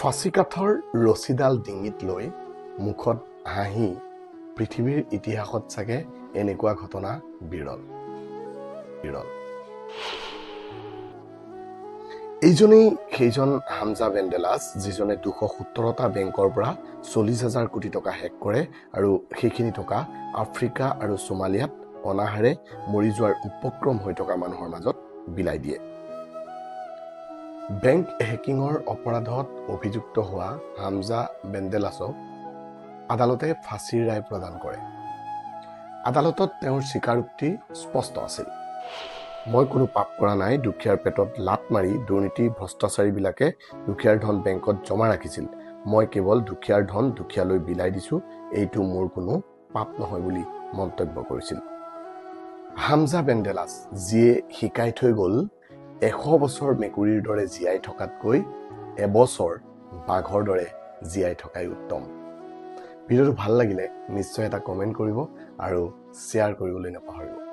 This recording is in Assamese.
ফাঁচী কাঠৰ ৰছীডাল ডিঙিত লৈ মুখত হাঁহি পৃথিৱীৰ ইতিহাসত চাগে এনেকুৱা ঘটনা বিৰল। এইজনেই সেইজন হামজা বেণ্ডেলাছ যিজনে 217টা বেংকৰ পৰা 40,000 কোটি টকা হেক কৰে আৰু সেইখিনি টকা আফ্ৰিকা আৰু সোমালিয়াত অনাহাৰে মৰি যোৱাৰ উপক্ৰম হৈ থকা মানুহৰ মাজত বিলাই দিয়ে। বেংক হেকিঙৰ অপৰাধত অভিযুক্ত হোৱা হামজা বেণ্ডেলাছক আদালতে ফাঁচীৰ ৰায় প্ৰদান কৰে। আদালতত তেওঁৰ স্বীকাৰোক্তি স্পষ্ট আছিল। মই কোনো পাপ কৰা নাই। দুখীয়াৰ পেটত লাত মাৰি দুৰ্নীতি ভ্ৰষ্টাচাৰীবিলাকে দুখীয়াৰ ধন বেংকত জমা ৰাখিছিল। মই কেৱল দুখীয়াৰ ধন দুখীয়ালৈ বিলাই দিছো, এইটো মোৰ কোনো পাপ নহয় বুলি মন্তব্য কৰিছিল হামজা বেণ্ডেলাছ, যিয়ে শিকাই থৈ গ'ল 100 বছৰ মেকুৰীৰ দৰে জীয়াই থকাতকৈ এবছৰ বাঘৰ দৰে জীয়াই থকাই উত্তম। ভিডিঅ'টো ভাল লাগিলে নিশ্চয় এটা কমেণ্ট কৰিব আৰু শ্বেয়াৰ কৰিবলৈ নাপাহৰিব।